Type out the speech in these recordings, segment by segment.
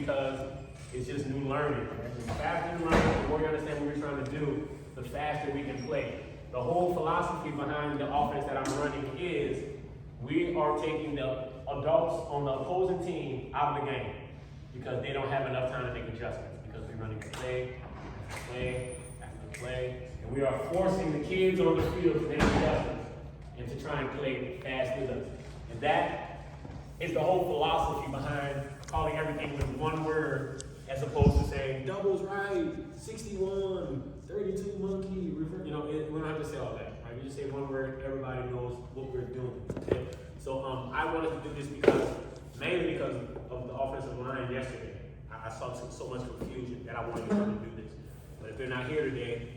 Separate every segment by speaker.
Speaker 1: because it's just new learning. The faster you learn, the more you understand what we're trying to do, the faster we can play. The whole philosophy behind the offense that I'm running is we are taking the adults on the opposing team out of the game because they don't have enough time to make adjustments because we're running play after play after play, and we are forcing the kids on the field to make adjustments and to try and play fast with us. And that is the whole philosophy behind calling everything with one word as opposed to saying doubles right, 61, 32 monkey, reverse. You know, we don't have to say all that, right? We just say one word, everybody knows what we're doing. Okay? So I wanted to do this mainly because of the offensive line yesterday. I saw so much confusion that I wanted to come and do this. But if they're not here today,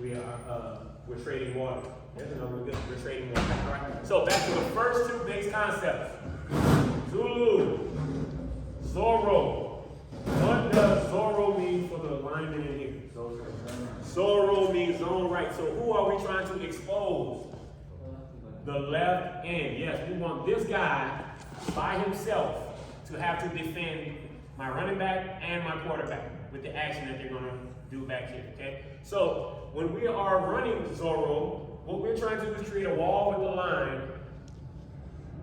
Speaker 1: we're trading water. There's another one. We're trading water. All right. So back to the first two base concepts. Zulu, Zorro. What does Zorro mean for the lineman in here? Zorro means zone right. So who are we trying to expose? The left end. Yes, we want this guy by himself to have to defend my running back and my quarterback with the action that they're going to do back here, okay? So when we are running Zorro, what we're trying to do is create a wall with the line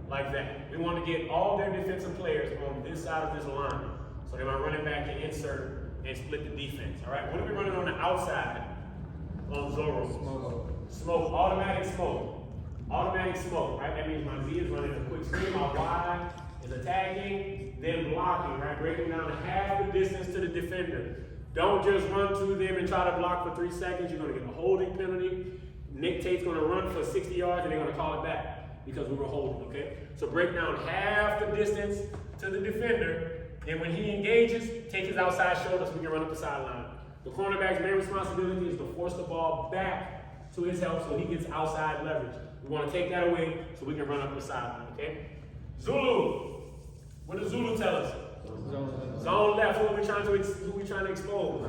Speaker 1: like that. We want to get all their defensive players on this side of this line. So then my running back can insert and split the defense, all right? What are we running on the outside on Zorro? Smoke, automatic smoke. Automatic smoke, right? That means my Z is running a quick screen, my Y is attacking, then blocking, right? Breaking down half the distance to the defender. Don't just run to them and try to block for 3 seconds. You're going to get a holding penalty. Nick Tate's going to run for 60 yards and they're going to call it back because we were holding, okay? So break down half the distance to the defender. Then when he engages, take his outside shoulder so we can run up the sideline. The cornerback's main responsibility is to force the ball back to his help so he gets outside leverage. We want to take that away so we can run up the sideline, okay? Zulu. What does Zulu tell us? Zone left. Who are we trying to expose?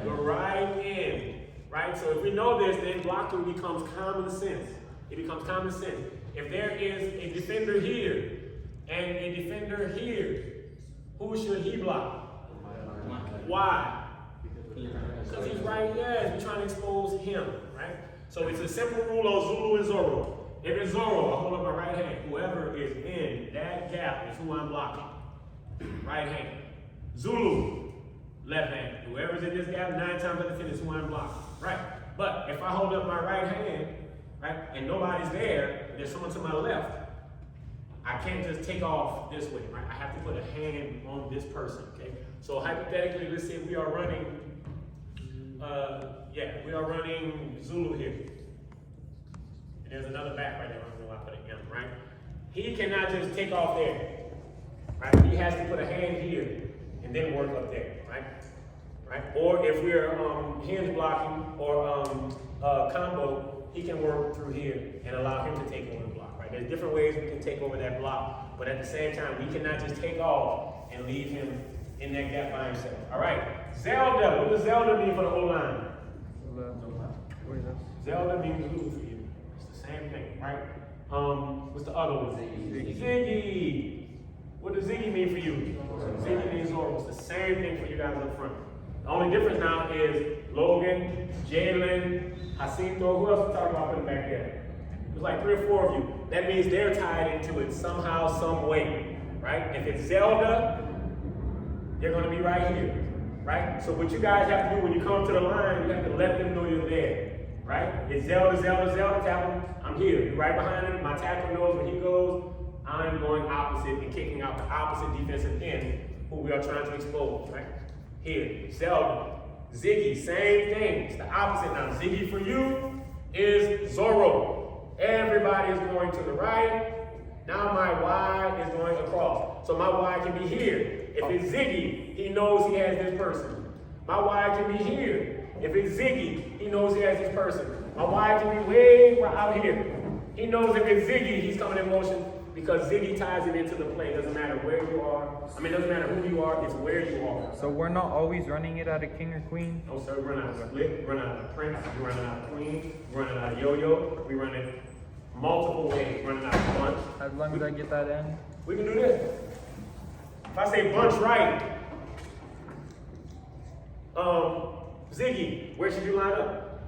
Speaker 1: The right end, right? So if we know this, then blocking becomes common sense. It becomes common sense. If there is a defender here and a defender here, who should he block? Why? Because he's right there. We're trying to expose him, right? So it's a simple rule of Zulu and Zorro. If it's Zorro, I hold up my right hand. Whoever is in that gap is who I'm blocking. Right hand. Zulu, left hand. Whoever's in this gap 9 times out of 10 is who I'm blocking. Right. But if I hold up my right hand, right, and nobody's there, and there's someone to my left, I can't just take off this way, right? I have to put a hand on this person, okay? So hypothetically, let's say we are running, we are running Zulu here. And there's another back right there. I don't know why I put it in, right? He cannot just take off there, right? He has to put a hand here and then work up there, right? Right? Or if we're hinge blocking or combo, he can work through here and allow him to take over the block, right? There's different ways we can take over that block, but at the same time, we cannot just take off and leave him in that gap by himself. All right, Zelda. What does Zelda mean for the whole line? Zelda means Zulu for you. It's the same thing, right? What's the other one? Ziggy. What does Ziggy mean for you? Ziggy means Zorro. It's the same thing for you guys up front. The only difference now is Logan, Jalen, Jacinto. Who else we talking about putting back there? There's like 3 or 4 of you. That means they're tied into it somehow, some way, right? If it's Zelda, they're going to be right here, right? So what you guys have to do when you come to the line, you have to let them know you're there, right? It's Zelda, tackle. I'm here. You're right behind him. My tackle knows when he goes, I'm going opposite and kicking out the opposite defensive end who we are trying to expose, right? Here, Zelda. Ziggy, same thing. It's the opposite now. Ziggy for you is Zorro. Everybody is going to the right. Now my Y is going across. So my Y can be here. If it's Ziggy, he knows he has this person. My Y can be here. If it's Ziggy, he knows he has this person. My Y can be way out here. He knows if it's Ziggy, he's coming in motion because Ziggy ties him into the play. It doesn't matter where you are. I mean, it doesn't matter who you are, it's where you are.
Speaker 2: So we're not always running it out of king or queen?
Speaker 1: No, sir. We run out of split, we run out of prince, we run out of queen, we run out of yo-yo, we run it multiple ways, running out of bunch.
Speaker 2: As long as I get that in?
Speaker 1: We can do this. If I say bunch right, Ziggy, where should you line up?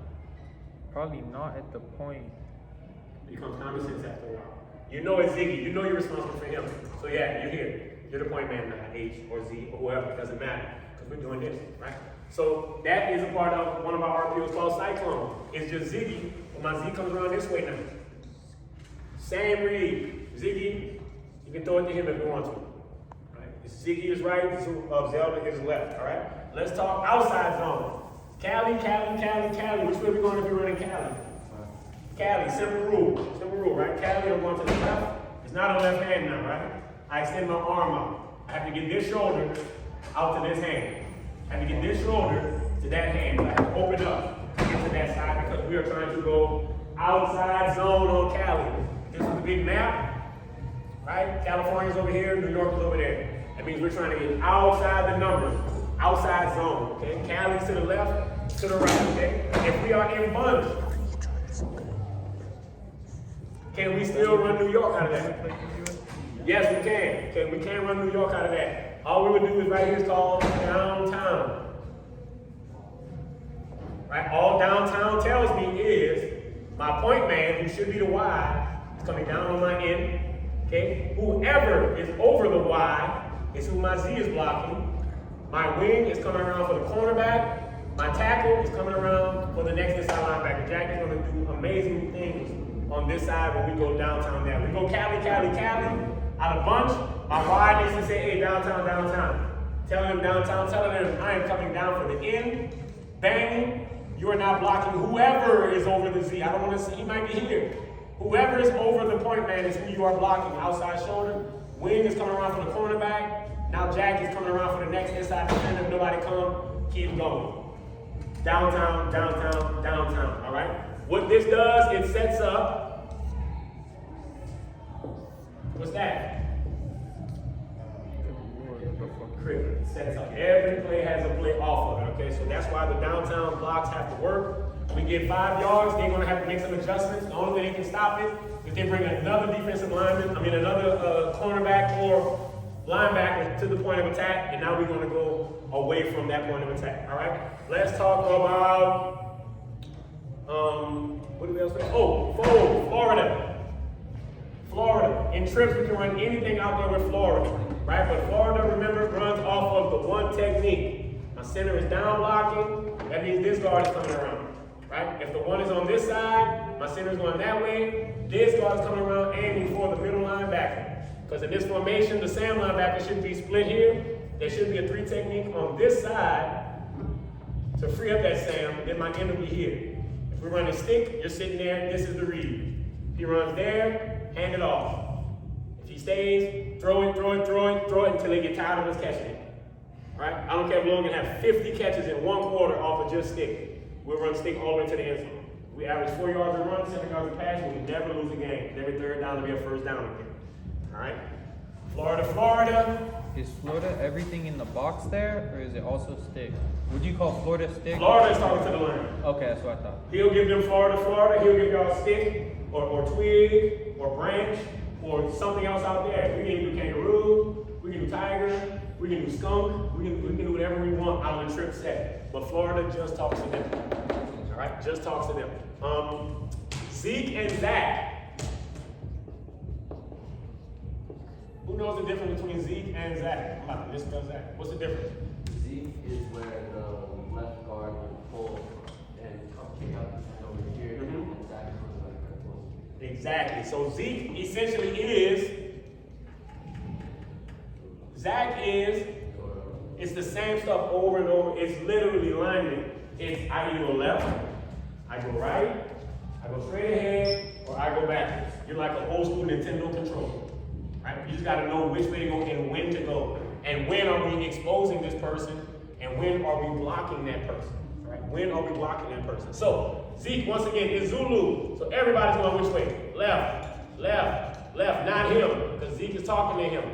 Speaker 2: Probably not at the point.
Speaker 1: It becomes common sense after a while. You know it's Ziggy. You know you're responsible for him. So yeah, you're here. You're the point man, not H or Z or whoever. It doesn't matter because we're doing this, right? So that is a part of one of our RPOs called Cyclone. It's just Ziggy, but my Z comes around this way now. Same read. Ziggy, you can throw it to him if you want to. Right? Ziggy is right, Zelda is left, all right? Let's talk outside zone. Cali. Which way are we going if we're running Cali? Cali, simple rule, right? Cali, I'm going to the left. It's not on left hand now, right? I extend my arm out. I have to get this shoulder out to this hand. I have to get this shoulder to that hand. I have to open up to get to that side because we are trying to go outside zone on Cali. This is the big map, right? California's over here, New York is over there. That means we're trying to get outside the numbers, outside zone, okay? Cali's to the left, to the right, okay? If we are in bunch, can we still run New York out of that? Yes, we can. Okay, we can run New York out of that. All we would do is right here is called downtown. Right? All downtown tells me is my point man, who should be the Y, is coming down on my end. Okay? Whoever is over the Y is who my Z is blocking. My wing is coming around for the cornerback. My tackle is coming around for the next inside linebacker. Jack is going to do amazing things on this side when we go downtown now. We go Cali, out of bunch. My Y needs to say, hey, downtown. Telling them downtown, telling them I am coming down for the end. Banging. You are not blocking whoever is over the Z. I don't want to see, he might be here. Whoever is over the point man is who you are blocking. Outside shoulder. Wing is coming around for the cornerback. Now Jack is coming around for the next inside defender. If nobody come, keep going. Downtown, all right? What this does, it sets up, what's that? Crib. It sets up. Every play has a play off of it, okay? So that's why the downtown blocks have to work. We get 5 yards, they're gonna have to make some adjustments. The only way they can stop it is they bring another defensive lineman, another cornerback or linebacker to the point of attack, and now we're gonna go away from that point of attack, all right? Let's talk about, what do we else say? Oh, Florida. In trips, we can run anything out there with Florida, right? But Florida, remember, runs off of the one technique. My center is down blocking, that means this guard is coming around, right? If the one is on this side, my center is going that way, this guard is coming around aiming for the middle linebacker. Because in this formation, the Sam linebacker should be split here. There should be a 3 technique on this side to free up that Sam, then my end will be here. If we run a stick, you're sitting there, this is the read. If he runs there, hand it off. If he stays, throw it until they get tired of us catching it. Right? I don't care if Logan have 50 catches in 1 quarter off of just stick. We'll run stick all the way to the end zone. We average 4 yards a run, 7 yards a pass, and we never lose a game. And every third down will be a first down again. All right? Florida.
Speaker 2: Is Florida everything in the box there, or is it also stick? Would you call Florida stick?
Speaker 1: Florida is talking to the line.
Speaker 2: Okay, that's what I thought.
Speaker 1: He'll give them Florida. He'll give y'all stick, or twig, or branch, or something else out there. We can do kangaroo, we can do tiger, we can do skunk, we can do whatever we want out of the trip set. But Florida just talks to them. All right, just talks to them. Zeke and Zach. Who knows the difference between Zeke and Zach? Come on, this does Zach. What's the difference?
Speaker 3: Zeke is where the left guard would pull and kick out the hand over here, and Zach is where the right guard pulls.
Speaker 1: Exactly. So Zeke essentially is, Zach is, it's the same stuff over and over. It's literally lineman. It's I either go left, I go right, I go straight ahead, or I go backwards. You're like an old school Nintendo controller. Right? You just gotta know which way to go and when to go. And when are we exposing this person? And when are we blocking that person? Right? When are we blocking that person? So, Zeke, once again, is Zulu. So everybody's going which way? Left. Not him, because Zeke is talking to him.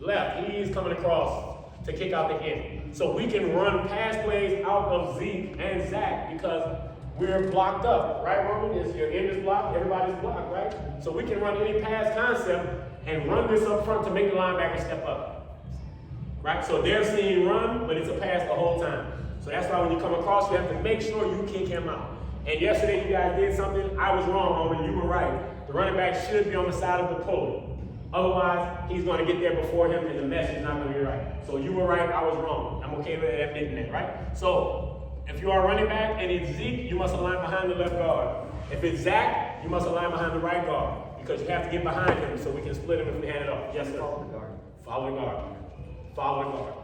Speaker 1: Left. He is coming across to kick out the end. So we can run pass plays out of Zeke and Zach because we're blocked up. Right, Roman? Your end is blocked, everybody's blocked, right? So we can run any pass concept and run this up front to make the linebacker step up. right? So they're seeing run, but it's a pass the whole time. So that's why when you come across, you have to make sure you kick him out. And yesterday you guys did something, I was wrong, Homer, you were right. The running back should be on the side of the pulley. Otherwise, he's going to get there before him and the message is not going to be right. So you were right, I was wrong. I'm okay with admitting that, right? So if you are a running back and it's Zeke, you must align behind the left guard. If it's Zach, you must align behind the right guard because you have to get behind him so we can split him if we hand it off. Yes, sir.
Speaker 3: Follow the guard.
Speaker 1: Follow the guard. Follow the guard.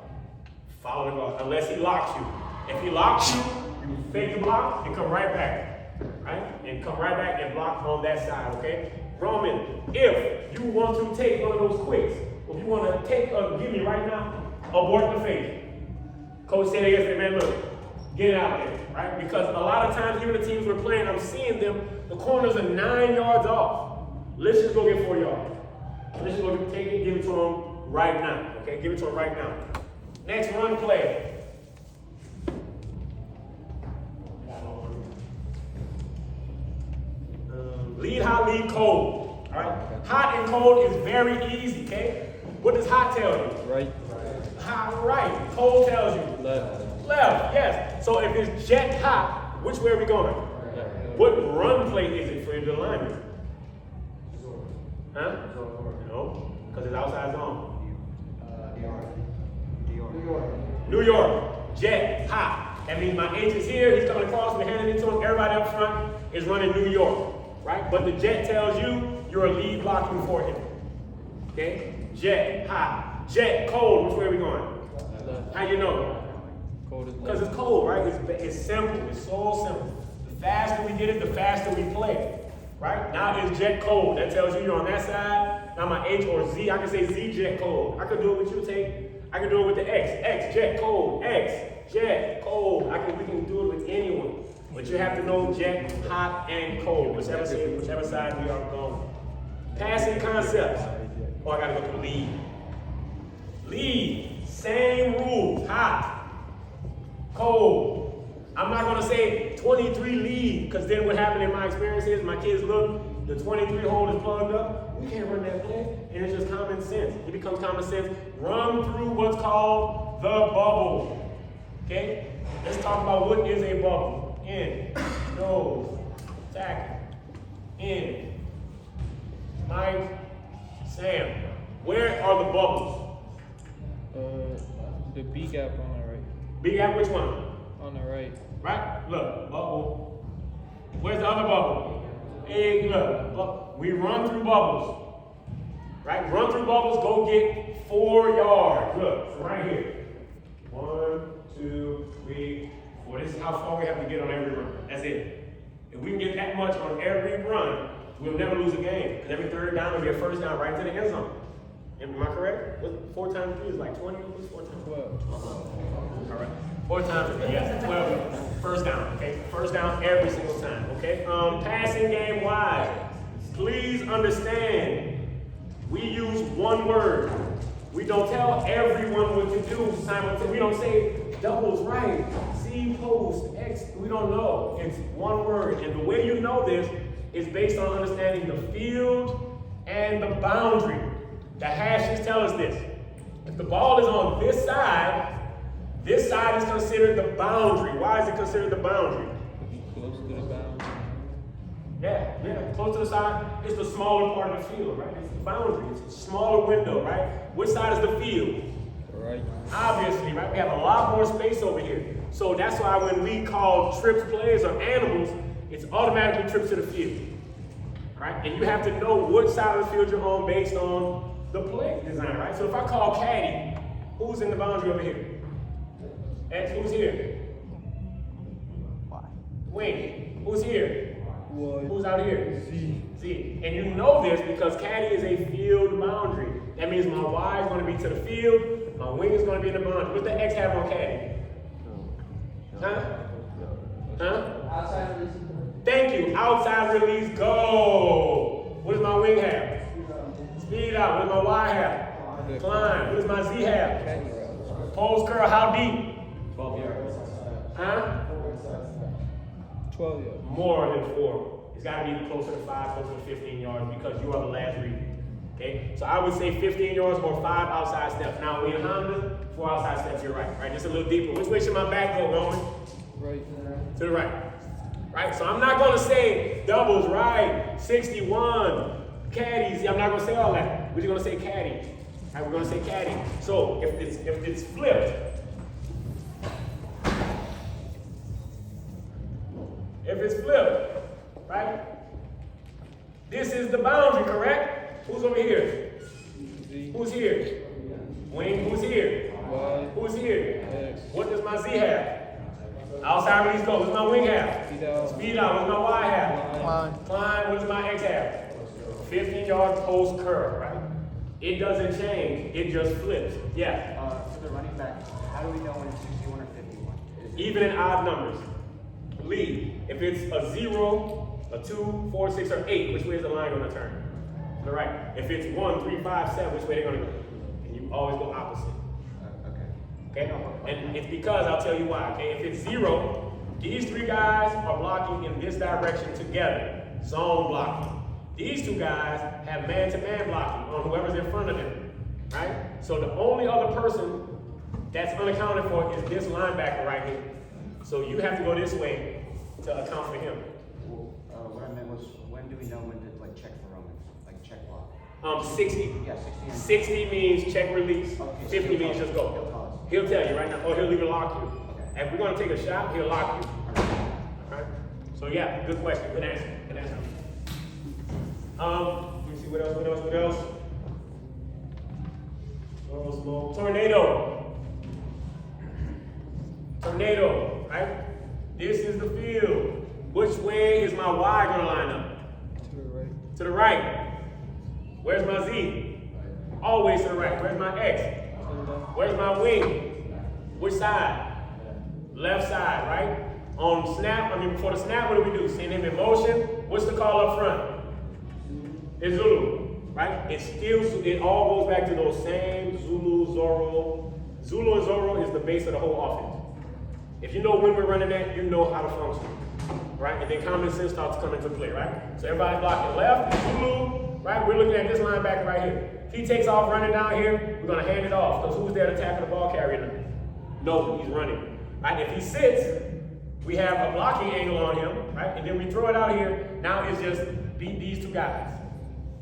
Speaker 1: Follow the guard. Unless he locks you. If he locks you, you fake the block and come right back. Right? And come right back and block on that side, okay? Roman, if you want to take one of those quicks, if you want to take give me right now, abort the fake. Coach said yesterday, man, look, get it out there, right? Because a lot of times here the teams we're playing, I'm seeing them, the corners are 9 yards off. Let's just go get 4 yards. Let's just go take it, give it to them right now, okay? Give it to them right now. Next run play. Lead hot, lead cold. All right? Hot and cold is very easy, okay? What does hot tell you?
Speaker 2: Right.
Speaker 1: Hot, right. Cold tells you?
Speaker 2: Left.
Speaker 1: Left, yes. So if it's jet hot, which way are we going?
Speaker 2: Left.
Speaker 1: What run play is it for the lineman? Huh? No, because it's outside zone. New York. Jet hot. That means my H is here, he's coming across, we're handing it to him. Everybody up front is running New York. Right? But the jet tells you you're a lead blocking for him. Okay? Jet, hot. Jet, cold. Which way are we going?
Speaker 2: Left.
Speaker 1: How you know?
Speaker 2: Cold is
Speaker 1: Because
Speaker 2: left.
Speaker 1: it's cold, right? It's simple. It's so simple. The faster we get it, the faster we play. Right? Now it's jet cold. That tells you you're on that side. Now my H or Z, I can say Z jet cold. I could do it with you, Tate. I can do it with the X. X, jet cold. X, jet cold. We can do it with anyone. But you have to know jet, hot, and cold, whichever side we are going. Passing concepts. Oh, I gotta go to lead. Lead, same rules. Hot, cold. I'm not gonna say 23 lead, because then what happened in my experience is my kids look, the 23 hole is plugged up. We can't run that play. And it's just common sense. It becomes common sense. Run through what's called the bubble. Okay? Let's talk about what is a bubble. In, nose, tackle, in, Mike, Sam. Where are the bubbles?
Speaker 2: The B gap on the right.
Speaker 1: B gap, which one?
Speaker 2: On the right.
Speaker 1: Right? Look, bubble. Where's the other bubble? Hey, look. We run through bubbles. Right? Run through bubbles, go get 4 yards. Look, right here. 1, 2, 3, 4. This is how far we have to get on every run. That's it. If we can get that much on every run, we'll never lose a game. Because every third down will be a first down right into the end zone. Am I correct? 4 times 3 is like 20. What's 4 times
Speaker 2: 12.
Speaker 1: All right. 4 times 3, yes, 12. First down, okay? First down every single time, okay? Passing game wise. Please understand, we use one word. We don't tell everyone what to do simultaneously. We don't say doubles right, C post, X. We don't know. It's one word. And the way you know this is based on understanding the field and the boundary. The hashes tell us this. If the ball is on this side is considered the boundary. Why is it considered the boundary?
Speaker 2: Close to the boundary.
Speaker 1: Yeah, close to the side. It's the smaller part of the field, right? It's the boundary. It's a smaller window, right? Which side is the field?
Speaker 2: Right.
Speaker 1: Obviously, right? We have a lot more space over here. So that's why when we call trips plays or animals, it's automatically trips to the field. Right? And you have to know which side of the field you're on based on the play design, right? So if I call caddy, who's in the boundary over here? X, who's here? Wing, who's here? Who's out here? Z. And you know this because caddy is a field boundary. That means my Y is going to be to the field, my wing is going to be in the boundary. What's the X have on caddy? Huh?
Speaker 3: Outside release.
Speaker 1: Thank you. Outside release, go. What does my wing have? Speed out. What does my Y have? Climb. What does my Z have? Pose curl, how deep?
Speaker 3: 12 yards.
Speaker 1: Huh?
Speaker 2: 12 yards.
Speaker 1: More than 4. It's got to be closer to 5, closer to 15 yards because you are the last read. Okay? So I would say 15 yards or 5 outside steps. Now in Honda, 4 outside steps to your right, right? Just a little deeper. Which way should my back go, Roman?
Speaker 2: Right.
Speaker 1: To the right. Right? So I'm not gonna say doubles, right? 61, caddies. I'm not gonna say all that. We're just gonna say caddy. Right? We're gonna say caddy. So if it's flipped, right? This is the boundary, correct? Who's over here?
Speaker 2: Z.
Speaker 1: Who's here? Wing, who's here?
Speaker 2: Y.
Speaker 1: Who's here?
Speaker 2: X.
Speaker 1: What does my Z have? Outside release go. What does my wing have?
Speaker 2: Speed out.
Speaker 1: Speed out. What does my Y have?
Speaker 2: Line.
Speaker 1: Climb. What does my X have? 15 yard post curve, right? It doesn't change. It just flips. Yeah.
Speaker 4: For the running back, how do we know when it's 61 or 51?
Speaker 1: Even in odd numbers. Lead. If it's a 0, a 2, 4, 6, or 8, which way is the line going to turn? To the right. If it's 1, 3, 5, 7, which way they're going to go? And you always go opposite. Okay? And it's because I'll tell you why. Okay? If it's 0, these 3 guys are blocking in this direction together. Zone blocking. These 2 guys have man-to-man blocking on whoever's in front of them. Right? So the only other person that's unaccounted for is this linebacker right here. So you have to go this way to account for him.
Speaker 4: What I meant was, when do we know when to like check for Romans? Like check block?
Speaker 1: 60.
Speaker 4: Yeah, 60.
Speaker 1: 60 means check release.
Speaker 4: Okay, so
Speaker 1: 50
Speaker 4: he'll
Speaker 1: means
Speaker 4: call
Speaker 1: just
Speaker 4: us.
Speaker 1: go.
Speaker 4: He'll call us.
Speaker 1: He'll tell you right now, or he'll even lock you.
Speaker 4: Okay.
Speaker 1: If we're gonna take a shot, he'll lock you. Alright? So yeah, good question, good answer, good answer. Let me see what else. Tornado. Tornado, right? This is the field. Which way is my Y gonna line up?
Speaker 2: To the right.
Speaker 1: To the right. Where's my Z? Always to the right. Where's my X?
Speaker 2: To the left.
Speaker 1: Where's my wing? Which side? Left side, right? On snap, before the snap, what do? Send him in motion. What's the call up front? It's Zulu, right? It all goes back to those same Zulu, Zorro. Zulu and Zorro is the base of the whole offense. If you know when we're running that, you know how to function, right? And then common sense starts to come into play, right? So everybody's blocking left, Zulu, right? We're looking at this linebacker right here. If he takes off running down here, we're gonna hand it off, because who's there to tackle the ball carrier? No, he's running, right? If he sits, we have a blocking angle on him, right? And then we throw it out here. Now it's just these 2 guys,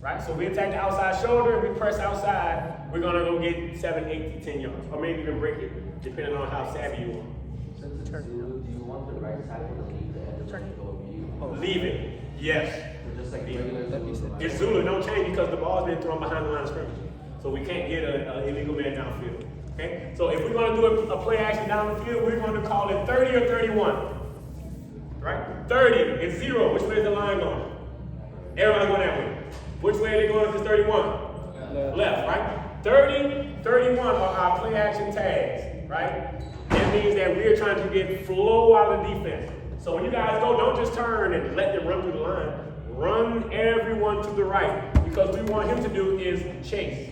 Speaker 1: right? So we attack the outside shoulder, and we press outside. We're gonna go get 7, 8, 10 yards, or maybe even break it, depending on how savvy you are.
Speaker 3: Do you want the right side to leave the end of the view?
Speaker 1: Leave it. Yes.
Speaker 3: Or just like regular Zulu?
Speaker 1: It's Zulu, don't change because the ball's been thrown behind the line of scrimmage. So we can't get an illegal man downfield. Okay? So if we're going to do a play action down the field, we're going to call it 30 or 31. Right? 30 is 0. Which way is the line going? Everybody going that way. Which way are they going if it's 31? Left, right? 30, 31 are our play action tags, right? That means that we're trying to get flow out of the defense. So when you guys go, don't just turn and let them run through the line. Run everyone to the right, because what we want him to do is chase,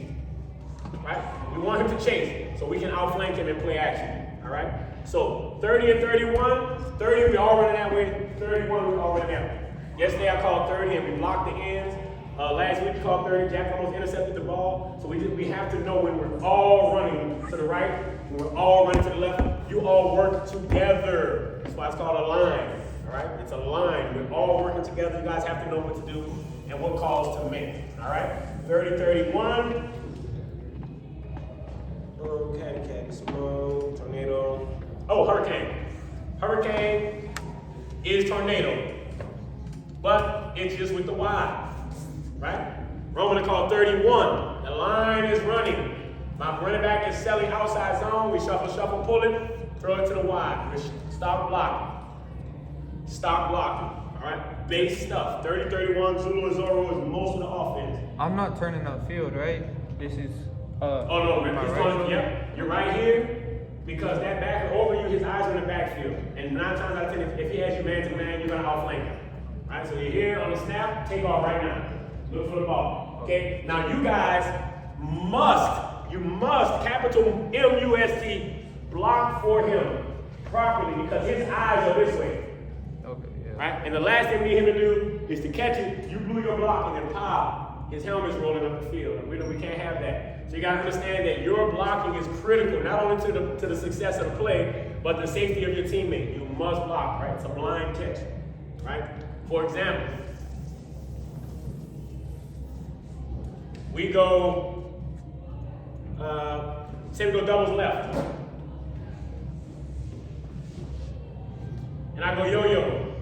Speaker 1: right? We want him to chase so we can outflank him and play action, all right? So 30 and 31, 30 we all running that way, 31 we all running that way. Yesterday I called 30 and we blocked the ends. Last week we called 30, Jack almost intercepted the ball. So we have to know when we're all running to the right, when we're all running to the left. You all work together. That's why it's called a line, all right? It's a line. We're all working together. You guys have to know what to do and what calls to make, all right? 30, 31. Caddy, slow, tornado. Oh, hurricane. Hurricane is tornado, but it's just with the Y, right? Roman to call 31. The line is running. My running back is selling outside zone. We shuffle, pull it, throw it to the Y. We stop blocking. Stop blocking. All right? Base stuff. 30, 31, Zulu and Zorro is most of the offense.
Speaker 2: I'm not turning upfield, right? This is.
Speaker 1: Oh no,
Speaker 2: am I
Speaker 1: it's
Speaker 2: right?
Speaker 1: going, yep, you're right here because that backer over you, his eyes are in the backfield. And 9 times out of 10, if he has you man to man, you're gonna outflank him. Right? So you're here on the snap, take off right now. Look for the ball. Okay? Now you guys must, capital M-U-S-T, block for him properly because his eyes are this way.
Speaker 2: Okay, yeah.
Speaker 1: Right? And the last thing we need him to do is to catch it. You blew your block and then pop. His helmet's rolling up the field. And we know we can't have that. So you gotta understand that your blocking is critical, not only to the success of the play, but the safety of your teammate. You must block, right? It's a blind catch, right? For example, we go, say we go doubles left. And I go yo-yo.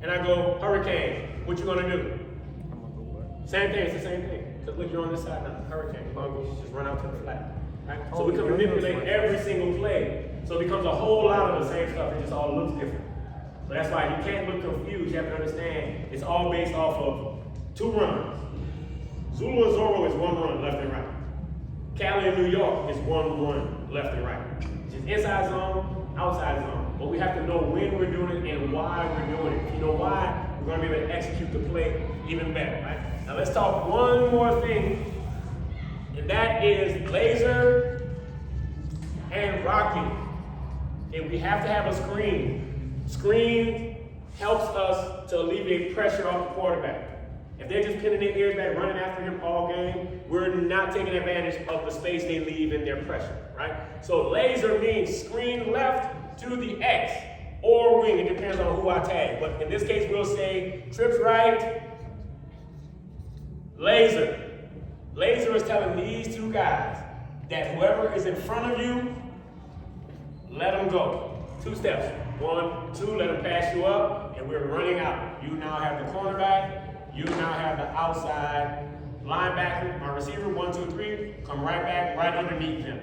Speaker 1: And I go hurricane. What you gonna do?
Speaker 2: I'm gonna go what?
Speaker 1: Same thing, it's the same thing. Because look, you're on this side now. Hurricane. You're gonna go just run out to the flat. Right? So
Speaker 2: Oh,
Speaker 1: we can
Speaker 2: yo-yo's
Speaker 1: manipulate
Speaker 2: right.
Speaker 1: every single play. So it becomes a whole lot of the same stuff. It just all looks different. So that's why you can't look confused. You have to understand it's all based off of 2 runs. Zulu and Zorro is 1 run, left and right. Cali and New York is 1 run, left and right. Just inside zone, outside zone. But we have to know when we're doing it and why we're doing it. If you know why, we're going to be able to execute the play even better, right? Now let's talk one more thing, and that is laser and rocking. Okay, we have to have a screen. Screen helps us to alleviate pressure off the quarterback. If they're just pinning their ears back, running after him all game, we're not taking advantage of the space they leave in their pressure, right? So laser means screen left to the X or wing. It depends on who I tag. But in this case, we'll say trips right, laser. Laser is telling these 2 guys that whoever is in front of you, let them go. 2 steps. 1, 2, let them pass you up, and we're running out. You now have the cornerback. You now have the outside linebacker, my receiver, 1, 2, 3, come right back, right underneath him.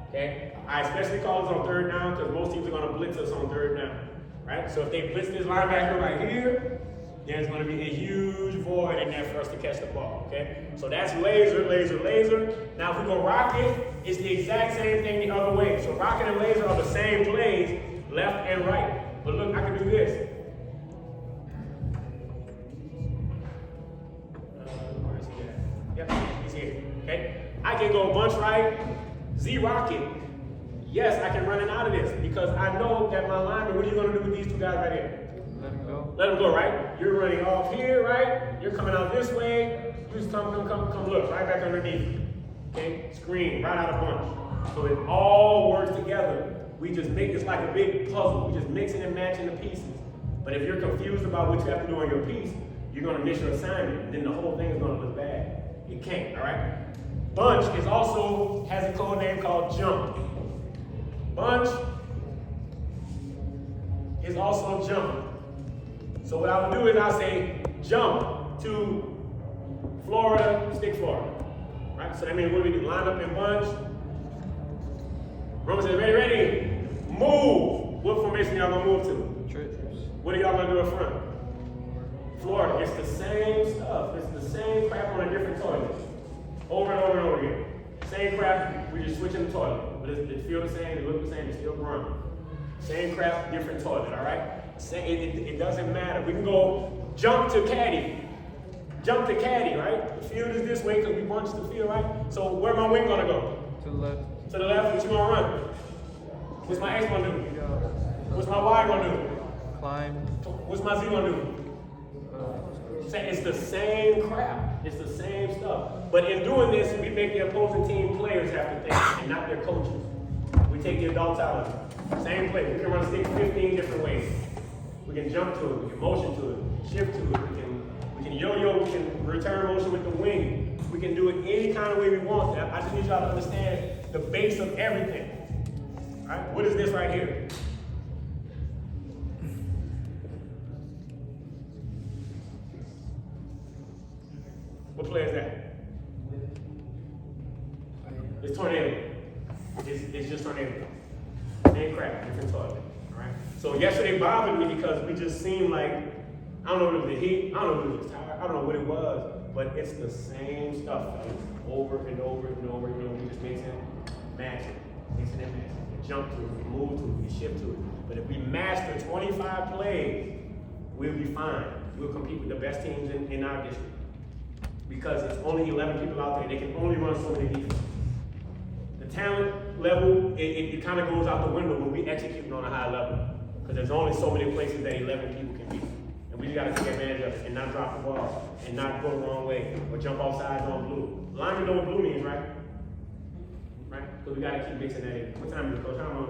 Speaker 1: Okay? I especially call this on 3rd down because most teams are going to blitz us on 3rd down. Right? So if they blitz this linebacker right here, there's going to be a huge void in there for us to catch the ball. Okay? So that's laser, laser, laser. Now if we go rocket, it's the exact same thing the other way. So rocket and laser are the same plays, left and right. But look, I can do this. Where is he at? Yep, he's here. Okay? I can go bunch right, Z rocket. Yes, I can run it out of this because I know that my lineman, what are you going to do with these 2 guys right here?
Speaker 2: Let him go.
Speaker 1: Let them go, right? You're running off here, right? You're coming out this way. You just come, look, right back underneath. Okay? Screen, right out of bunch. So it all works together. We just make this like a big puzzle. We just mixing and matching the pieces. But if you're confused about what you have to do on your piece, you're going to miss your assignment. And then the whole thing is going to look bad. It can't, all right? Bunch is also has a code name called jump. Bunch is also jump. So what I would do is I'll say jump to Florida, stick Florida. Right? So that means what do we do? Line up in bunch. Roman says, ready, move. What formation y'all gonna move to?
Speaker 2: Trips.
Speaker 1: What are y'all gonna do up front? Florida. It's the same stuff. It's the same crap on a different toilet. Over and over and over again. Same crap, we're just switching the toilet. But it feels the same, it looks the same, it's still growing. Same crap, different toilet, all right? It doesn't matter. We can go jump to caddy. Jump to caddy, right? The field is this way because we bunch the field, right? So where my wing gonna go?
Speaker 2: To the left.
Speaker 1: To the left, what you gonna run? What's my X gonna do? What's my Y gonna do?
Speaker 2: Climb.
Speaker 1: What's my Z gonna do? It's the same crap. It's the same stuff. But in doing this, we make the opposing team players have to think and not their coaches. We take the adults out of it. Same play. We can run stick 15 different ways. We can jump to it. We can motion to it. Shift to it. We can yo-yo. We can return motion with the wing. We can do it any kind of way we want. I just need y'all to understand the base of everything. All right? What is this right here? What play is that? It's tornado. It's just tornado. Same crap, different toilet. Alright? So yesterday bothered me because we just seemed like, I don't know if it was the heat, I don't know if it was tired, I don't know what it was, but it's the same stuff, fellas. Over and over and over, we just mix it, match it, mix it and match it. We jump to it, we move to it, we shift to it. But if we master 25 plays, we'll be fine. We'll compete with the best teams in our district. Because it's only 11 people out there, they can only run so many defenses. The talent level, it kind of goes out the window when we execute on a high level. Because there's only so many places that 11 people can be. And we got to take advantage of it and not drop the ball and not go the wrong way or jump off sides on blue. Linemen know what blue means, right? Right? Because we gotta keep mixing that in. What time is it, Coach? How long?